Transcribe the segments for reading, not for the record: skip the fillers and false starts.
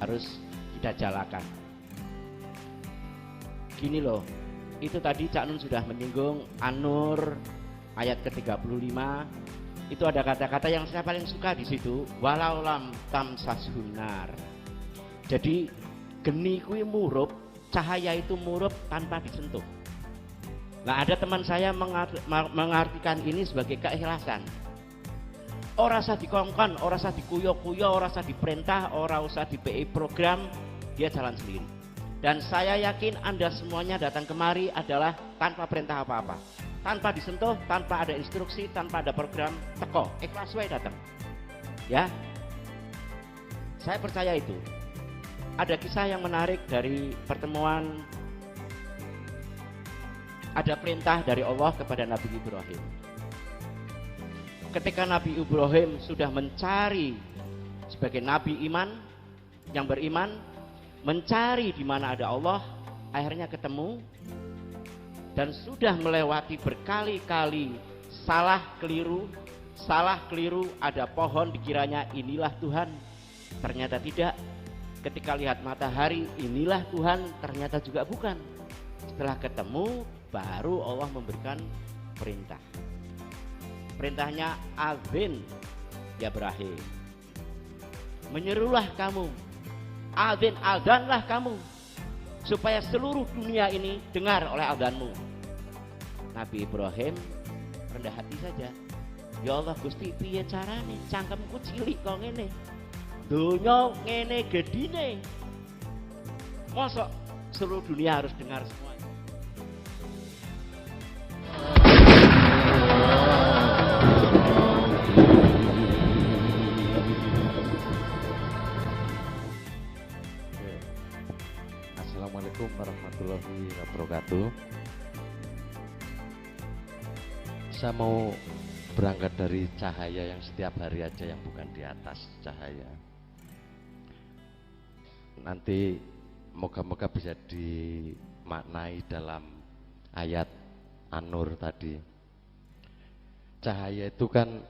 harus kita jalankan. Gini loh, itu tadi Cak Nun sudah menyinggung An-Nur ayat ke-35. Itu ada kata-kata yang saya paling suka di situ, walau lam tamsashunar. Jadi geni kuwi murup, cahaya itu murup tanpa disentuh. Nah, ada teman saya mengartikan ini sebagai keikhlasan. Ora usah dikongkon, ora usah dikuyo-kuyo, ora usah diperintah, ora usah di PI program, dia jalan sendiri. Dan saya yakin Anda semuanya datang kemari adalah tanpa perintah apa-apa, tanpa disentuh, tanpa ada instruksi, tanpa ada program, teko, ikhlas wae datang. Ya, saya percaya itu. Ada kisah yang menarik dari pertemuan. Ada perintah dari Allah kepada Nabi Ibrahim. Ketika Nabi Ibrahim sudah mencari sebagai nabi iman yang beriman, mencari di mana ada Allah, akhirnya ketemu dan sudah melewati berkali-kali salah keliru, ada pohon dikiranya inilah Tuhan, ternyata tidak. Ketika lihat matahari, inilah Tuhan, ternyata juga bukan. Setelah ketemu, baru Allah memberikan perintah. Perintahnya azin ya Ibrahim, menyerulah kamu, azin azanlah kamu, supaya seluruh dunia ini dengar oleh azanmu. Nabi Ibrahim rendah hati saja. Ya Allah Gusti, piye carane? Cangkemku cilik kok ngene. Donya ngene gedine. Mosok seluruh dunia harus dengar semua. Assalamualaikum warahmatullahi wabarakatuh. Saya mau berangkat dari cahaya yang setiap hari aja, yang bukan di atas cahaya. Nanti moga-moga bisa dimaknai dalam ayat An-Nur tadi. Cahaya itu kan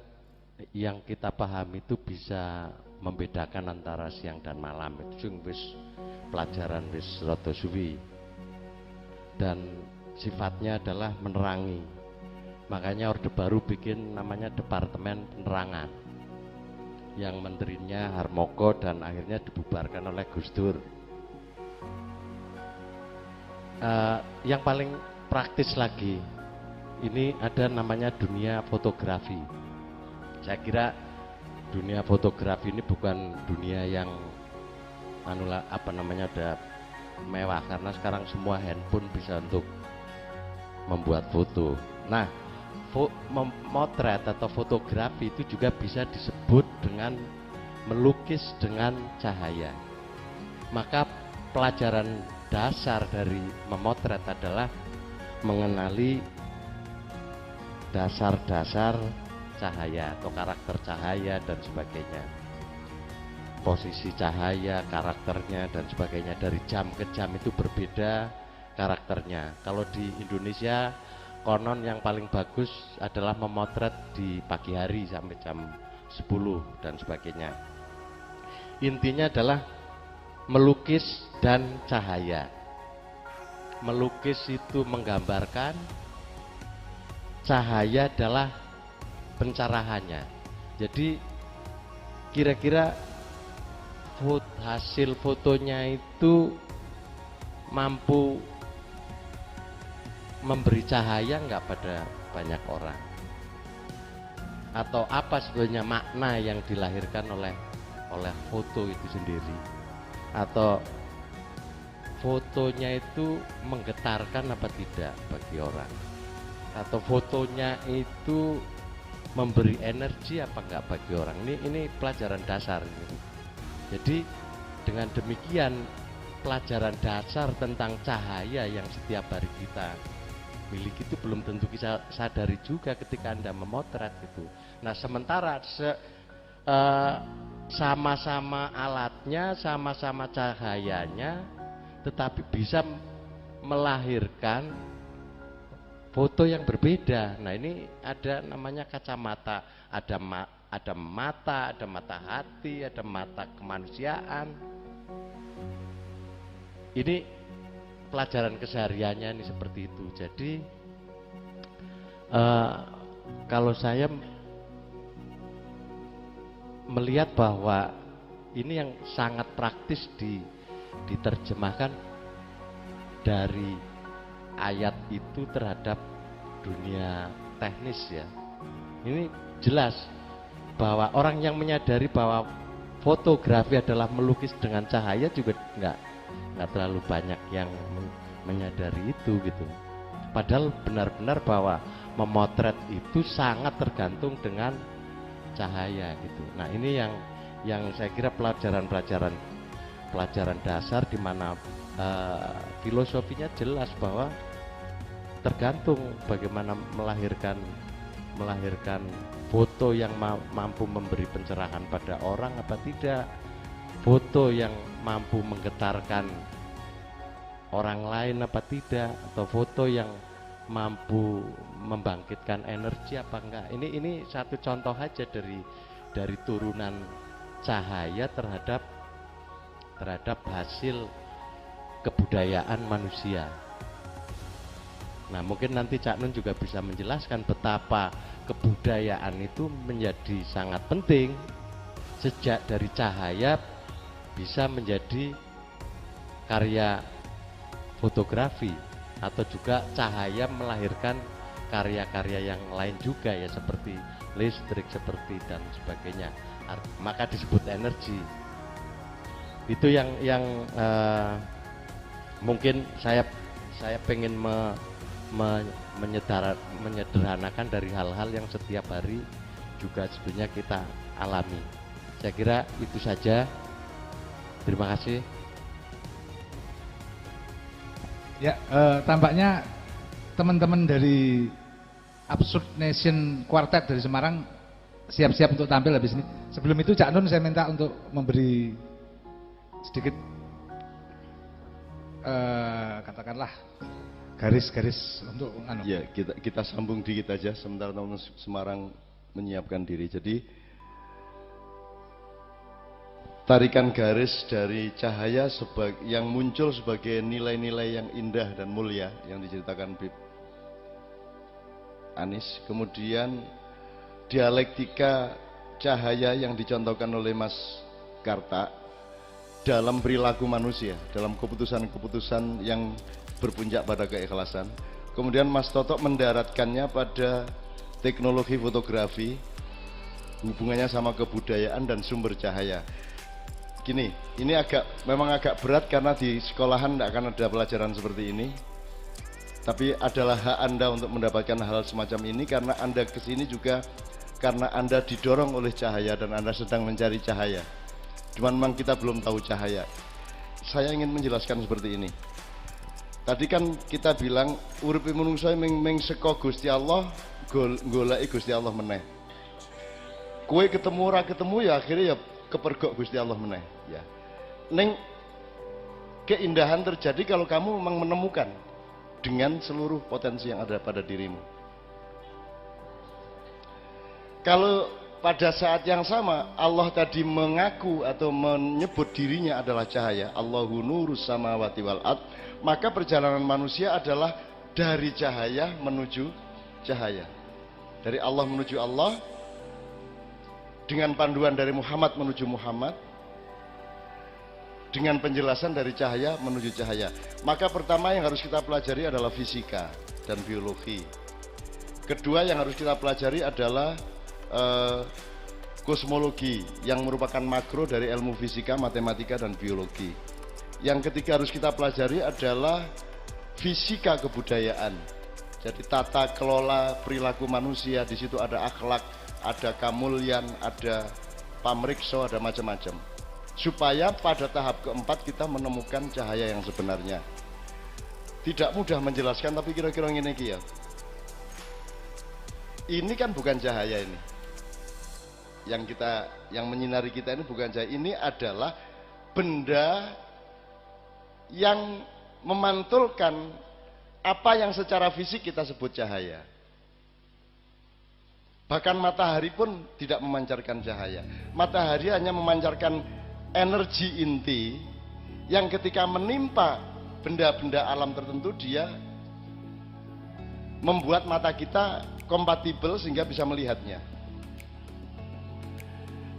yang kita pahami itu bisa membedakan antara siang dan malam. Itu wis pelajaran wis rada suwi. Dan sifatnya adalah menerangi. Makanya Orde Baru bikin namanya Departemen Penerangan, yang menterinya Harmoko dan akhirnya dibubarkan oleh Gus Dur. Yang paling praktis lagi, ini ada namanya dunia fotografi. Saya kira dunia fotografi ini bukan dunia yang ada mewah, karena sekarang semua handphone bisa untuk membuat foto. Nah, memotret atau fotografi itu juga bisa disebut dengan melukis dengan cahaya. Maka pelajaran dasar dari memotret adalah mengenali dasar-dasar cahaya atau karakter cahaya dan sebagainya, posisi cahaya, karakternya dan sebagainya. Dari jam ke jam itu berbeda karakternya. Kalau di Indonesia konon yang paling bagus adalah memotret di pagi hari sampai jam 10 dan sebagainya. Intinya adalah melukis dan cahaya. Melukis itu menggambarkan, cahaya adalah pencerahannya. Jadi kira-kira hasil fotonya itu mampu memberi cahaya nggak pada banyak orang, atau apa sebenarnya makna yang dilahirkan oleh foto itu sendiri, atau fotonya itu menggetarkan apa tidak bagi orang, atau fotonya itu memberi energi apa enggak bagi orang. Ini pelajaran dasar ini. Jadi dengan demikian pelajaran dasar tentang cahaya yang setiap hari kita miliki itu belum tentu kita sadari juga ketika Anda memotret itu. Nah, sementara sama-sama alatnya, sama-sama cahayanya, tetapi bisa melahirkan foto yang berbeda. Nah, ini ada namanya kacamata, ada mata, ada mata hati, ada mata kemanusiaan. Ini pelajaran kesehariannya ini seperti itu. Jadi kalau saya melihat bahwa ini yang sangat praktis diterjemahkan dari ayat itu terhadap dunia teknis ya. Ini jelas bahwa orang yang menyadari bahwa fotografi adalah melukis dengan cahaya juga nggak terlalu banyak yang menyadari itu gitu. Padahal benar-benar bahwa memotret itu sangat tergantung dengan cahaya gitu. Nah ini yang saya kira pelajaran dasar di mana filosofinya jelas bahwa tergantung bagaimana melahirkan foto yang mampu memberi pencerahan pada orang apa tidak, foto yang mampu menggetarkan orang lain apa tidak, atau foto yang mampu membangkitkan energi apa enggak. Ini satu contoh aja dari turunan cahaya terhadap hasil kebudayaan manusia. Nah mungkin nanti Cak Nun juga bisa menjelaskan betapa kebudayaan itu menjadi sangat penting sejak dari cahaya bisa menjadi karya fotografi, atau juga cahaya melahirkan karya-karya yang lain juga ya, seperti listrik seperti dan sebagainya. Maka disebut energi. Itu yang mungkin saya pengen menyederhanakan dari hal-hal yang setiap hari juga sebenarnya kita alami. Saya kira itu saja. Terima kasih. Ya, tampaknya teman-teman dari Absurd Nation Quartet dari Semarang siap-siap untuk tampil habis ini. Sebelum itu Cak Nun saya minta untuk memberi sedikit katakanlah garis-garis untuk ya, kita sambung dikit aja sementara teman Semarang menyiapkan diri. Jadi tarikan garis dari cahaya yang muncul sebagai nilai-nilai yang indah dan mulia yang diceritakan Bib Anis, kemudian dialektika cahaya yang dicontohkan oleh Mas Karta dalam perilaku manusia, dalam keputusan-keputusan yang berpuncak pada keikhlasan. Kemudian Mas Toto mendaratkannya pada teknologi fotografi, hubungannya sama kebudayaan dan sumber cahaya. Gini, ini memang agak berat karena di sekolahan tidak akan ada pelajaran seperti ini. Tapi adalah hak Anda untuk mendapatkan hal semacam ini karena Anda kesini juga karena Anda didorong oleh cahaya dan Anda sedang mencari cahaya. Cuman memang kita belum tahu cahaya. Saya ingin menjelaskan seperti ini. Tadi kan kita bilang uripe manungsa meng seka Gusti Allah, goleki Gusti Allah meneh. Kowe ketemu ora ketemu ya akhirnya ya kepergok Gusti Allah meneh ya. Ning keindahan terjadi kalau kamu memang menemukan dengan seluruh potensi yang ada pada dirimu. Kalau pada saat yang sama Allah tadi mengaku atau menyebut dirinya adalah cahaya, Allahu nurus samawati wal ard, maka perjalanan manusia adalah dari cahaya menuju cahaya. Dari Allah menuju Allah, dengan panduan dari Muhammad menuju Muhammad, dengan penjelasan dari cahaya menuju cahaya. Maka pertama yang harus kita pelajari adalah fisika dan biologi. Kedua yang harus kita pelajari adalah kosmologi yang merupakan makro dari ilmu fisika, matematika, dan biologi. Yang ketiga harus kita pelajari adalah fisika kebudayaan. Jadi tata kelola perilaku manusia, di situ ada akhlak, ada kamulyan, ada pamrikso, ada macam-macam. Supaya pada tahap keempat kita menemukan cahaya yang sebenarnya. Tidak mudah menjelaskan, tapi kira-kira ini ya. Ini kan bukan cahaya ini. Yang menyinari kita ini bukan cahaya. Ini adalah benda yang memantulkan apa yang secara fisik kita sebut cahaya. Bahkan matahari pun tidak memancarkan cahaya. Matahari hanya memancarkan energi inti yang ketika menimpa benda-benda alam tertentu dia membuat mata kita kompatibel sehingga bisa melihatnya.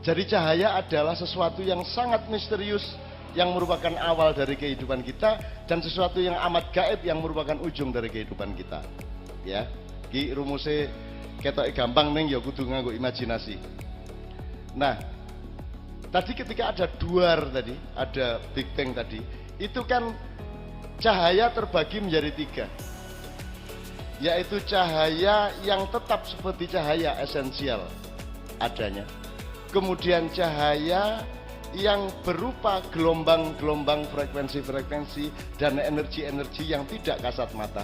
Jadi cahaya adalah sesuatu yang sangat misterius yang merupakan awal dari kehidupan kita dan sesuatu yang amat gaib yang merupakan ujung dari kehidupan kita. Ya, ki rumusnya ketok gampang neng ya kudu nganggo imajinasi. Nah, tadi ketika ada duar tadi, ada Big Bang tadi, itu kan cahaya terbagi menjadi 3. Yaitu cahaya yang tetap seperti cahaya esensial adanya. Kemudian cahaya yang berupa gelombang-gelombang frekuensi-frekuensi dan energi-energi yang tidak kasat mata.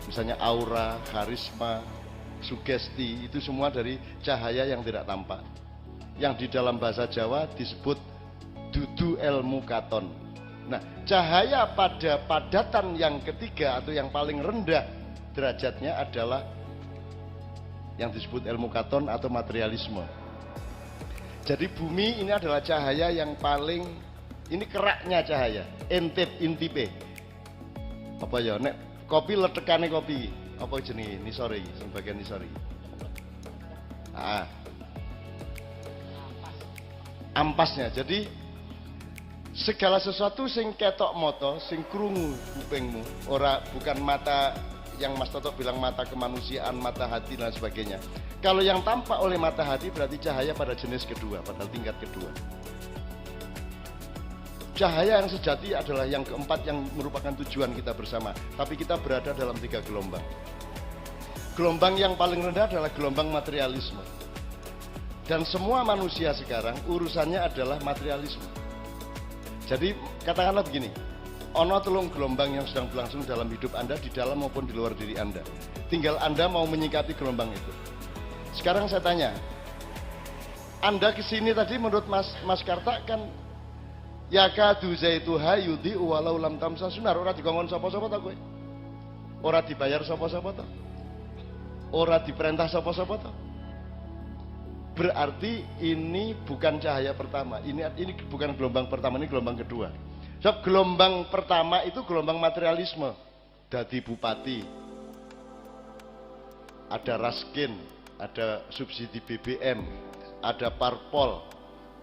Misalnya aura, karisma, sugesti, itu semua dari cahaya yang tidak tampak. Yang di dalam bahasa Jawa disebut dudu ilmu katon. Nah, cahaya pada padatan yang ketiga atau yang paling rendah derajatnya adalah yang disebut ilmu katon atau materialisme. Jadi bumi ini adalah cahaya yang paling, ini keraknya cahaya, intipe. Apa ya, nek kopi letekane kopi, apa jenis nisori, sebagian nisori. Ampasnya. Jadi segala sesuatu sing ketok moto, sing krungu kupingmu, bukan mata yang Mas Toto bilang mata kemanusiaan, mata hati dan sebagainya. Kalau yang tampak oleh mata hati berarti cahaya pada jenis kedua, pada tingkat kedua. Cahaya yang sejati adalah yang keempat yang merupakan tujuan kita bersama. Tapi kita berada dalam 3 gelombang. Gelombang yang paling rendah adalah gelombang materialisme. Dan semua manusia sekarang urusannya adalah materialisme. Jadi katakanlah begini, ono telung gelombang yang sedang berlangsung dalam hidup Anda, di dalam maupun di luar diri Anda. Tinggal Anda mau menyikapi gelombang itu. Sekarang saya tanya, Anda kesini tadi menurut Mas Karta kan yakadu zaitu hayudi walau lam tamsa sunar, ora dikongkon sapa-sapa ta kowe? Ora dibayar sapa-sapa ta? Ora diperintah sapa-sapa ta? Berarti ini bukan cahaya pertama. Ini bukan gelombang pertama, ini gelombang kedua. Sebab gelombang pertama itu gelombang materialisme. Dadi bupati, ada raskin, ada subsidi BBM, ada parpol,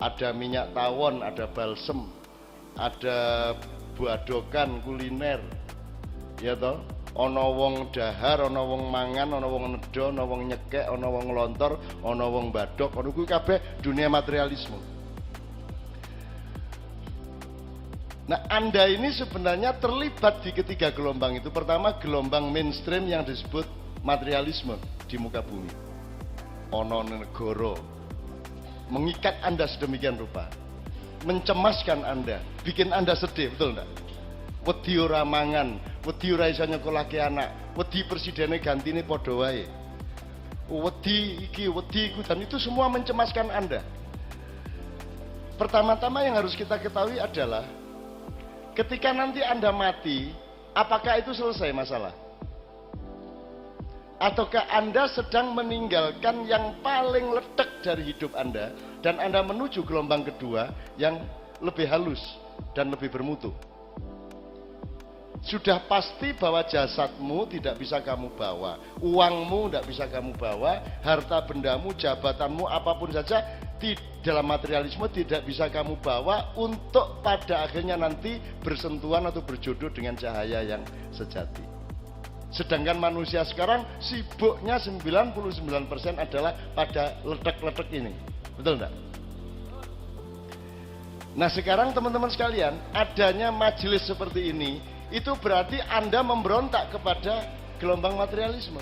ada minyak tawon, ada balsem, ada buadokan kuliner, ya toh. Ono wong dahar, ono wong mangan, ono wong nedo, ono wong nyekek, ono wong lontor, ono wong badok, ono kuwi kabeh dunia materialisme. Nah, Anda ini sebenarnya terlibat di ketiga gelombang itu. Pertama, gelombang mainstream yang disebut materialisme di muka bumi. Ono negara mengikat Anda sedemikian rupa, mencemaskan Anda, bikin Anda sedih, betul enggak? Wedi ora mangan, wedi ora iso nyekolahke anak, wedi presidene gantine padha wae. Wedi iki, wedi iku, dan itu semua mencemaskan Anda. Pertama-tama yang harus kita ketahui adalah ketika nanti Anda mati, apakah itu selesai masalah? Ataukah Anda sedang meninggalkan yang paling letek dari hidup Anda dan Anda menuju gelombang kedua yang lebih halus dan lebih bermutu? Sudah pasti bahwa jasadmu tidak bisa kamu bawa, uangmu tidak bisa kamu bawa, harta bendamu, jabatanmu, apapun saja di dalam materialisme tidak bisa kamu bawa untuk pada akhirnya nanti bersentuhan atau berjodoh dengan cahaya yang sejati. Sedangkan manusia sekarang sibuknya 99% adalah pada letek-letek ini. Betul enggak? Nah, sekarang teman-teman sekalian, adanya majelis seperti ini itu berarti Anda memberontak kepada gelombang materialisme.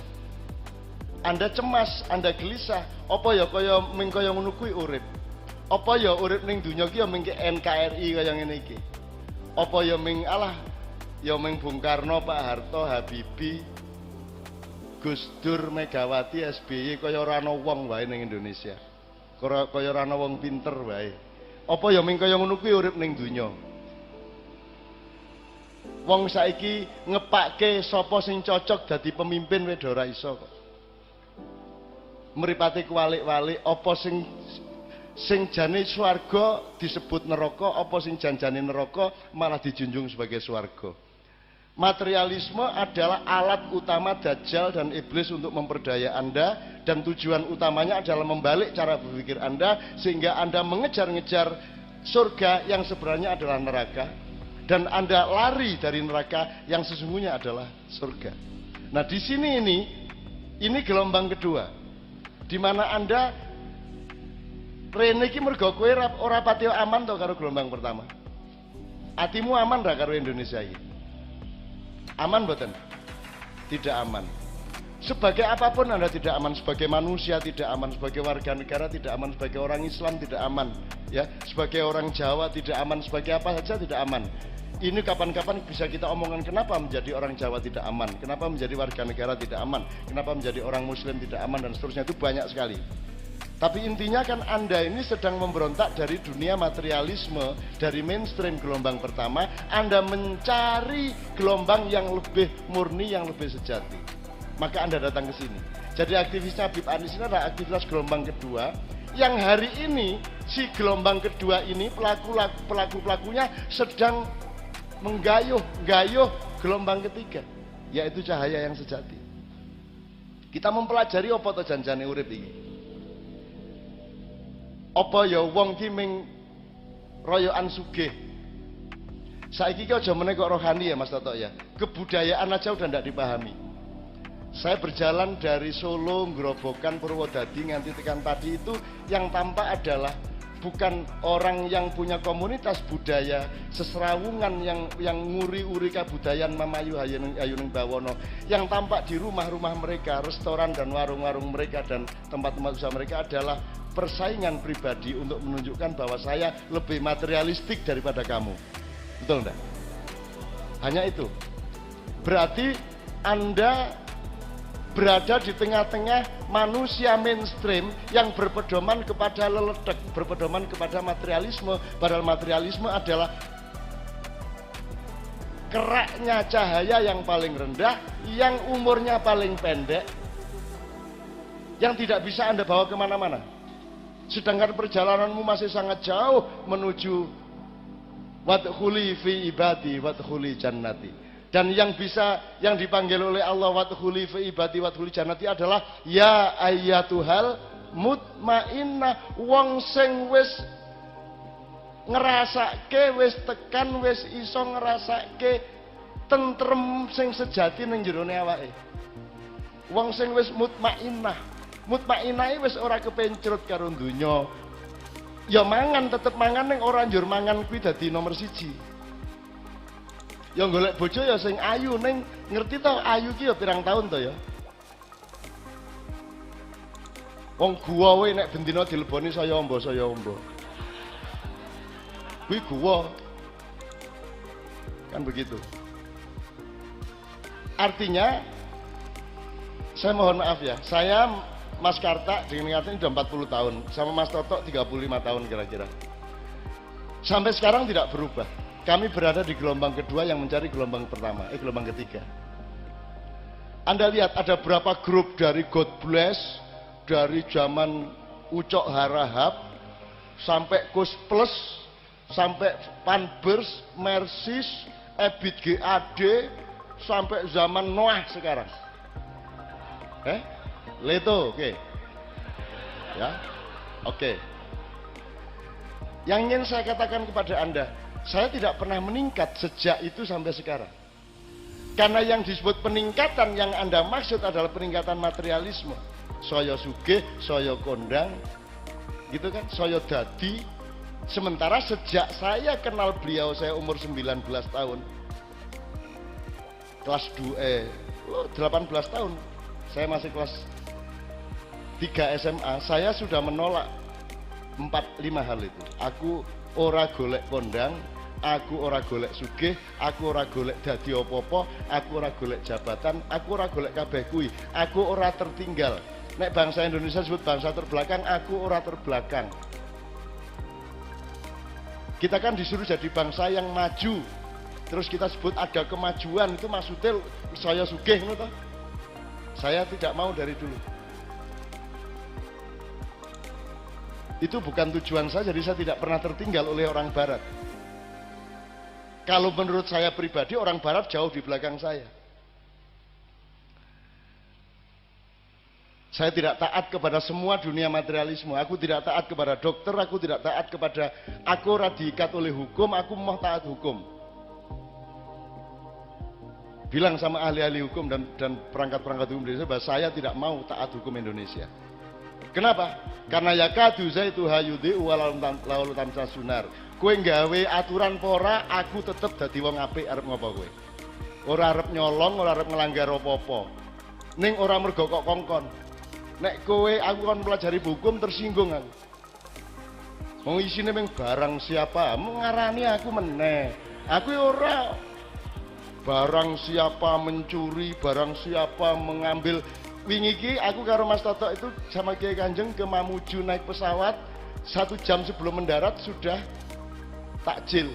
Anda cemas, Anda gelisah. Apa ya kaya ming kaya ngono kuwi urip? Apa ya urip ning donya ki ya ming NKRI kaya ngene iki? Apa ya ming alah ya ming Bung Karno, Pak Harto, Habibie, Gus Dur, Megawati, SBY kaya ora ana wong wae ning Indonesia. Kaya ora ana wong pinter wae. Apa ya ming kaya ngono kuwi urip ning donya? Wong saiki ngepake sapa sing cocok dadi pemimpin wis ora iso kok. Mripate kuwalik-walik apa sing Sing jane swarga disebut neraka, apa sing janjane neraka malah dijunjung sebagai swarga. Materialisme adalah alat utama Dajjal dan iblis untuk memperdaya Anda, dan tujuan utamanya adalah membalik cara berpikir Anda sehingga Anda mengejar-ngejar surga yang sebenarnya adalah neraka, dan Anda lari dari neraka yang sesungguhnya adalah surga. Nah, di sini ini gelombang kedua, di mana Anda rene iki mergo kowe ora pati aman to karo gelombang pertama. Atimu aman ra karo Indonesia iki? Aman mboten? Tidak aman. Sebagai apapun Anda tidak aman, sebagai manusia tidak aman, sebagai warga negara tidak aman, sebagai orang Islam tidak aman, ya, sebagai orang Jawa tidak aman, sebagai apa saja tidak aman. Ini kapan-kapan bisa kita omongkan kenapa menjadi orang Jawa tidak aman, kenapa menjadi warga negara tidak aman, kenapa menjadi orang Muslim tidak aman, dan seterusnya. Itu banyak sekali. Tapi intinya kan Anda ini sedang memberontak dari dunia materialisme, dari mainstream gelombang pertama. Anda mencari gelombang yang lebih murni, yang lebih sejati. Maka Anda datang ke sini. Jadi aktivisnya Habib Anies ini adalah aktivitas gelombang kedua, yang hari ini si gelombang kedua ini pelaku-pelakunya sedang menggayuh gelombang ketiga, yaitu cahaya yang sejati. Kita mempelajari apa to janjane urip iki. Apa ya wong ki ming royokan sugih. Saiki ki aja meneh kok rohani ya Mas Toto ya. Kebudayaan aja udah ndak dipahami. Saya berjalan dari Solo, Grobogan, Purwodadi nganti tekan tadi itu yang tampak adalah bukan orang yang punya komunitas budaya seserawungan yang nguri-uri kabudayaan Mamayu Ayuning Bawono. Yang tampak di rumah-rumah mereka, restoran dan warung-warung mereka dan tempat-tempat usaha mereka adalah persaingan pribadi untuk menunjukkan bahwa saya lebih materialistik daripada kamu. Betul enggak? Hanya itu. Berarti Anda berada di tengah-tengah manusia mainstream yang berpedoman kepada leledek, berpedoman kepada materialisme. Padahal materialisme adalah keraknya cahaya yang paling rendah, yang umurnya paling pendek, yang tidak bisa Anda bawa kemana-mana. Sedangkan perjalananmu masih sangat jauh menuju wadkhuli fi ibadi wadkhuli jannati. Dan yang dipanggil oleh Allah wadkhuli fi ibadi wadkhuli jannati adalah ya ayyatuhal mutmainnah, wong sing wis ngrasake, wis tekan, wis iso ngrasake tentrem sing sejati ning jerone awake. Wong sing wis mutmainnah. Mutmainnah wis ora kepencrut karo donya. Ya mangan tetep mangan ning ora njur mangan kuwi dadi nomor 1. Ya golek bojo ya sing ayu ning ngerti to ayu ki ya pirang tahun to ya. Wong guwa wae nek bendina dileboni saya ombo. Kuwi guwa. Kan begitu. Artinya saya mohon maaf ya, saya Mas Karta dengan ini sudah 40 tahun, sama Mas Toto 35 tahun kira-kira. Sampai sekarang tidak berubah. Kami berada di gelombang kedua yang mencari gelombang pertama, gelombang ketiga. Anda lihat ada berapa grup dari God Bless, dari zaman Ucok Harahap, sampai Kus Plus, sampai Panbers, Mersis, Ebit GAD, sampai zaman Noah sekarang. Leto, oke. Ya, oke. Yang ingin saya katakan kepada Anda, saya tidak pernah meningkat sejak itu sampai sekarang. Karena yang disebut peningkatan yang Anda maksud adalah peningkatan materialisme. Saya sugih, saya kondang, gitu kan, saya dadi. Sementara sejak saya kenal beliau, saya umur 19 tahun. Kelas 18 tahun. Saya masih kelas 3 SMA, saya sudah menolak 4-5 hal itu. Aku ora golek kondang, aku ora golek sugih, aku ora golek dadi apa-apa, aku ora golek jabatan, aku ora golek kabeh kuwi, aku ora tertinggal. Nek bangsa Indonesia disebut bangsa terbelakang, aku ora terbelakang. Kita kan disuruh jadi bangsa yang maju. Terus kita sebut ada kemajuan, itu maksudnya saya sugih ngono toh. Saya tidak mau dari dulu. Itu bukan tujuan saya, jadi saya tidak pernah tertinggal oleh orang barat. Kalau menurut saya pribadi, orang barat jauh di belakang saya. Saya tidak taat kepada semua dunia materialisme. Aku tidak taat kepada dokter, aku tidak taat kepada, aku diikat oleh hukum, aku mau taat hukum. Bilang sama ahli-ahli hukum dan perangkat-perangkat hukum Indonesia bahwa saya tidak mau taat hukum Indonesia. Kenapa? Karena yakadu zaitu hayudi'u walau tamsa sunar. Kowe nggawe aturan pora, aku tetep dadi wong apik arep ngopo kowe. Ora arep nyolong, ora arep nglanggar apa-apa. Ning ora mergo kok kongkon. Nek kowe aku kan pelajari hukum tersinggung aku. Wong isine mung barang siapa, ngarani aku meneh. Aku ora barang siapa mencuri, barang siapa mengambil. Wingi iki aku karo Mas Toto itu sama Kiai Kanjeng ke Mamuju naik pesawat 1 jam sebelum mendarat sudah takjil.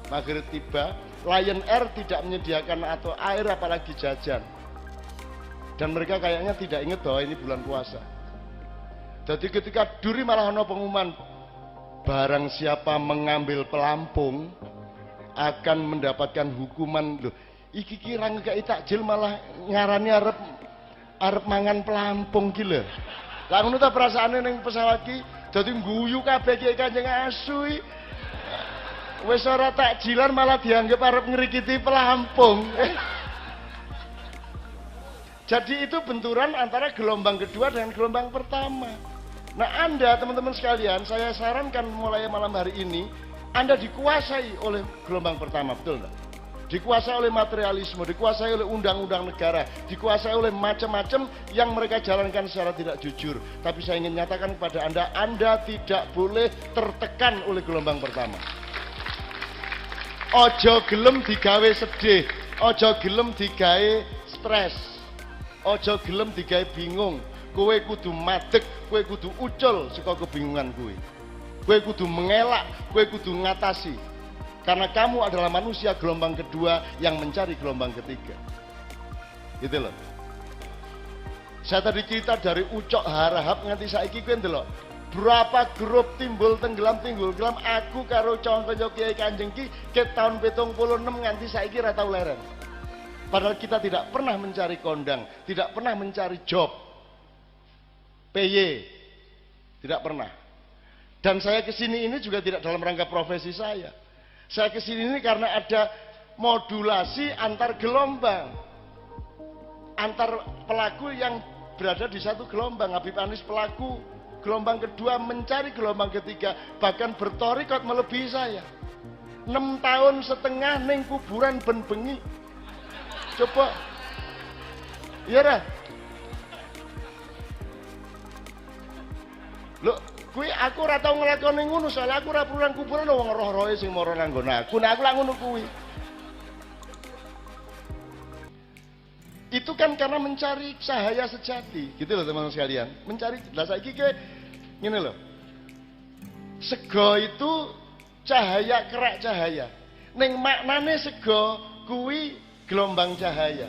Maghrib tiba, Lion Air tidak menyediakan atau air apalagi jajan. Dan mereka kayaknya tidak ingat bahwa ini bulan puasa. Jadi ketika duri malah ada pengumuman, barang siapa mengambil pelampung akan mendapatkan hukuman. Loh, iki kira ngekei takjil malah ngarani arep mangan pelampung ki lho. Lah ngono ta perasaane ning pesawat ki, dadi guyu kabeh Kiai Kanjeng asu. Wis ora takjilan malah dianggap arep ngrikiti pelampung. Jadi itu benturan antara gelombang kedua dengan gelombang pertama. Nah Anda teman-teman sekalian, saya sarankan mulai malam hari ini, Anda dikuasai oleh gelombang pertama, betul enggak? Dikuasai oleh materialisme, dikuasai oleh undang-undang negara, dikuasai oleh macam-macam yang mereka jalankan secara tidak jujur. Tapi saya ingin nyatakan kepada Anda tidak boleh tertekan oleh gelombang pertama. Ojo gelem digawe sedih, ojo gelem digawe stres. Ojo gelem digawe bingung, kowe kudu madeg, kowe kudu ucul saka kebingungan kowe. Kowe kudu mengelak, kowe kudu ngatasi. Karena kamu adalah manusia gelombang kedua yang mencari gelombang ketiga. Gitu loh. Saya tadi cerita dari Ucok Harahap nganti saiki kowe ndelok. Berapa grup timbul tenggelam aku karo contoh Kiai Kanjeng ki ke tahun 76 nganti saiki ra tau leren. Padahal kita tidak pernah mencari kondang, tidak pernah mencari job, PY, tidak pernah. Dan saya kesini ini juga tidak dalam rangka profesi saya. Saya kesini ini karena ada modulasi antar gelombang, antar pelaku yang berada di satu gelombang. Habib Anis pelaku gelombang kedua mencari gelombang ketiga, bahkan bertorikot melebihi saya. 6 tahun setengah ning kuburan ben bengi. Coba, iya dah. Loh, aku ora tau nglakoni ngono, soalnya aku ora perlu nang kuburan wong roh-rohe sing mara nang nggon aku. Nah, aku lak ngono kuwi. Itu kan karena mencari cahaya sejati, gitu loh teman-teman sekalian. Mencari, lah saiki ki ngene loh. Sego itu cahaya, kerak cahaya. Ning maknane sego kuwi gelombang cahaya.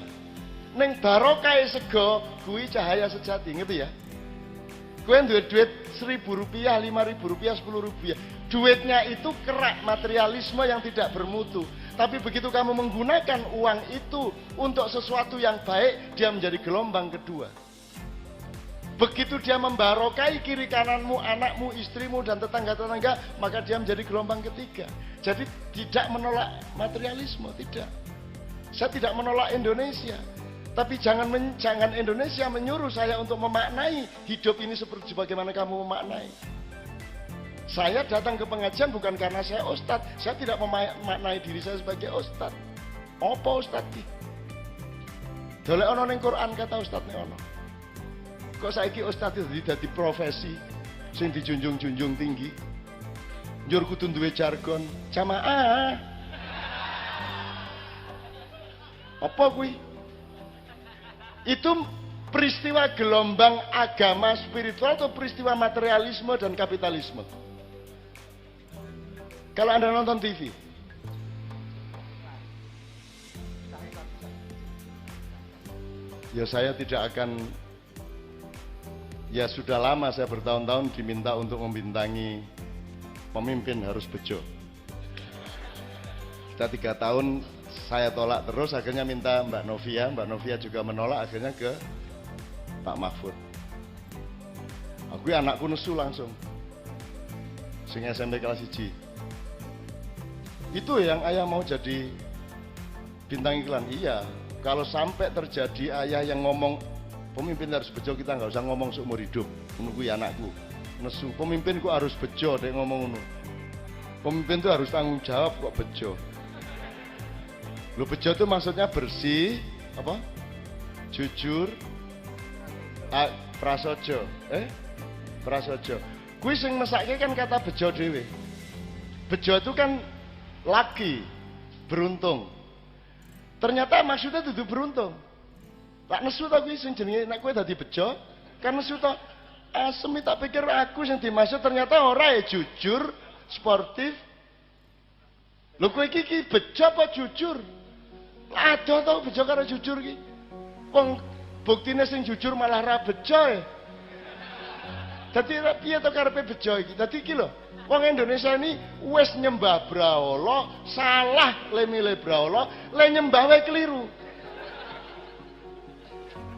Neng barokah sego kuwi cahaya sejati, ngerti ya? Kowe duwe duit Rp1.000, Rp5.000, Rp10.000. Duitnya itu kerak materialisme yang tidak bermutu. Tapi begitu kamu menggunakan uang itu untuk sesuatu yang baik, dia menjadi gelombang kedua. Begitu dia membarokai kiri kananmu, anakmu, istrimu, dan tetangga-tetangga, maka dia menjadi gelombang ketiga. Jadi tidak menolak materialisme, tidak. Saya tidak menolak Indonesia, tapi jangan Indonesia menyuruh saya untuk memaknai hidup ini seperti bagaimana kamu memaknai. Saya datang ke pengajian bukan karena saya ustadz, saya tidak memaknai diri saya sebagai ustadz. Apa ustadz ki? Dolek ono ning Quran kata ustadz ne ono. Kok saiki ustadz itu dadi profesi sing dijunjung-junjung tinggi. Njur kudu duwe jargon jamaah. Apa kuwi? Itu peristiwa gelombang agama spiritual atau peristiwa materialisme dan kapitalisme? Kalau Anda nonton TV, ya saya tidak akan Ya sudah lama saya bertahun-tahun diminta untuk membintangi pemimpin harus bejo. Sudah 3 tahun saya tolak terus, akhirnya minta Mbak Novia juga menolak, akhirnya ke Pak Mahfud. Aku anakku nesu langsung, sing SMP kelas 1. Itu yang ayah mau jadi bintang iklan. Iya, kalau sampai terjadi ayah yang ngomong pemimpin harus bejo, kita nggak usah ngomong seumur hidup. Menunggu anakku nesu, pemimpin kok harus bejo deh ngomong ngono. Pemimpin itu harus tanggung jawab kok bejo. Lo bejo itu maksudnya bersih, apa? Jujur, prasojo, prasojo. Kuwi sing mesake kan kata bejo dhewe. Bejo itu kan laki, beruntung. Ternyata maksudnya dudu beruntung. Tak nesu ta kuwi sing jenenge nek kowe dadi bejo, kan nesu ta. Asem tak pikir aku sing dimaksud ternyata ora ya jujur, sportif. Lho kowe iki bejo apa jujur? Adoh tau bejo karo jujur iki. Wong buktine sing jujur malah ra bejo e. Dadi piye to karepe bejo iki? Dadi iki lho, wong Indonesia ini wis nyembah brahala, salah le milih brahala, le nyembah wae keliru.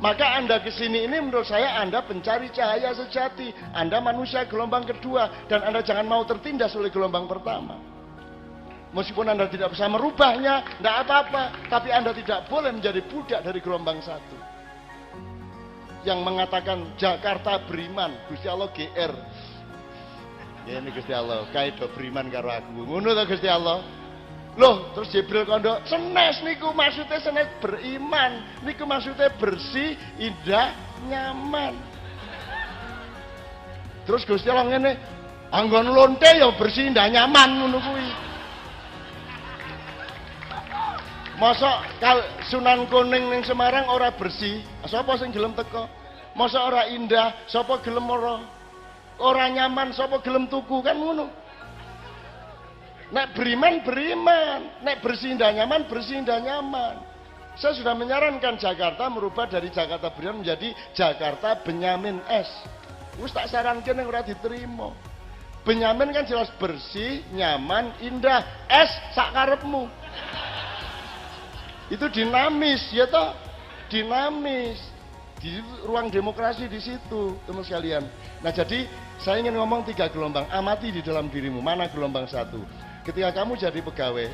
Maka Anda kesini ini menurut saya Anda pencari cahaya sejati. Anda manusia gelombang kedua dan Anda jangan mau tertindas oleh gelombang pertama. Meskipun Anda tidak bisa merubahnya, tidak apa-apa, tapi Anda tidak boleh menjadi budak dari gelombang satu. Yang mengatakan Jakarta beriman, Gusti Allah GR. Ya ini Gusti Allah, kaido beriman karo aku. Ngono ta Gusti Allah. Loh, terus Jibril kondo, senes niku maksudnya senes beriman, niku maksudnya bersih, indah, nyaman. Terus Gusti Allah ngene, anggon lonte ya bersih, indah, nyaman ngono kuwi. Masa Sunan Kuning ning Semarang ora bersih, sapa sing gelem teko? Masa ora indah, sapa gelem ora nyaman, sapa gelem tuku, kan ngono. Nek beriman, nek bersih indah nyaman, bersih indah nyaman. Saya sudah menyarankan Jakarta merubah dari Jakarta Beriman menjadi Jakarta Benyamin S. Wis tak sarankan yang ora diterima. Benyamin kan jelas bersih, nyaman, indah. S sak karepmu. Itu dinamis, ya toh? Dinamis. Di ruang demokrasi di situ, teman sekalian. Nah jadi saya ingin ngomong 3 gelombang. Amati di dalam dirimu, mana gelombang 1. Ketika kamu jadi pegawai,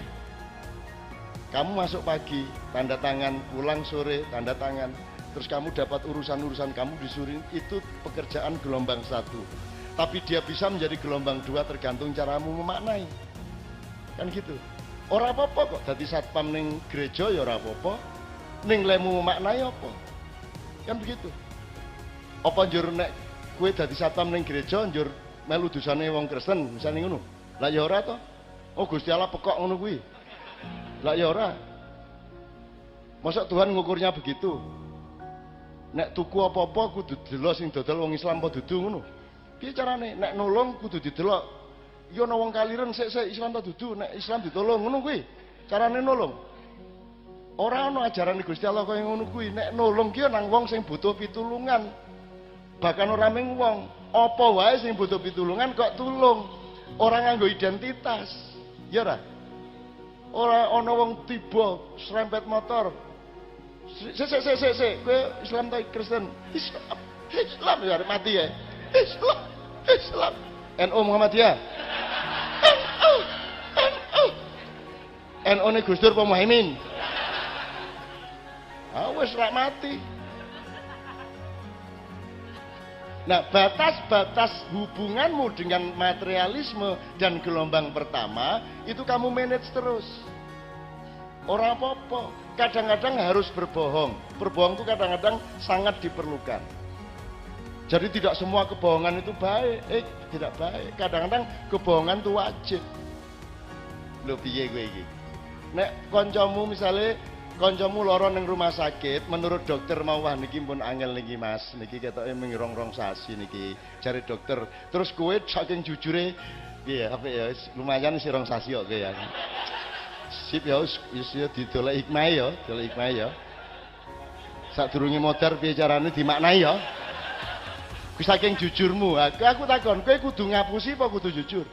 kamu masuk pagi, tanda tangan, pulang sore, tanda tangan, terus kamu dapat urusan-urusan kamu disuruh, itu pekerjaan gelombang 1. Tapi dia bisa menjadi gelombang 2 tergantung caramu memaknai. Kan gitu. Ora apa-apa kok, dadi satpam ning gereja ya ora apa-apa, ning lemu memaknai apa. Kan begitu. Apa njur nek kowe dadi satpam ning gereja njur melu dosane wong Kristen, misale ngono. Lah ya ora to. Oh Gusti Allah pekok ngono kuwi. Lah ya ora. Masa Tuhan ngukurnya begitu? Nek tuku apa-apa kudu delok sing dodol wong Islam apa dudu ngono. Piye carane? Nek nolong kudu didelok. Ya ana wong kaliren sik Islam ta dudu, nek Islam ditolong ngono kuwi. Carane nolong. Ora ana ajaran Gusti Allah kaya ngono kuwi. Nek nolong ki nang wong sing butuh pitulungan. Bahkan ora mung wong, apa wae sing butuh pitulungan kok tulung. Ora nganggo identitas. Ya ora? Ora ana wong tiba serempet motor. Sik, kowe Islam ta Kristen? Islam ya mati ya. Islam. NU Muhammadiyah. NU ne Gus Dur apa Muhaimin? Ah wis rak mati. Nah, batas-batas hubunganmu dengan materialisme dan gelombang pertama itu kamu manage terus. Orang apa-apa. Kadang-kadang harus berbohong. Berbohong itu kadang-kadang sangat diperlukan. Jadi tidak semua kebohongan itu baik. Tidak baik. Kadang-kadang kebohongan itu wajib. Lho piye kowe iki? Nek kancamu misalnya kancamu lara ning rumah sakit, menurut dokter mau wah niki pun angel niki Mas, niki ketoke mung rong sasi niki. Jare dokter, terus kowe saking jujure piye apa ya lumayan sih rong sasi kok ya. Sip ya wis didolek hikmah ya, dolek hikmah ya. Sadurunge modar piye carane dimaknai ya. saking jujurmu, aku takon, kowe kudu ngapusi apa kudu jujur?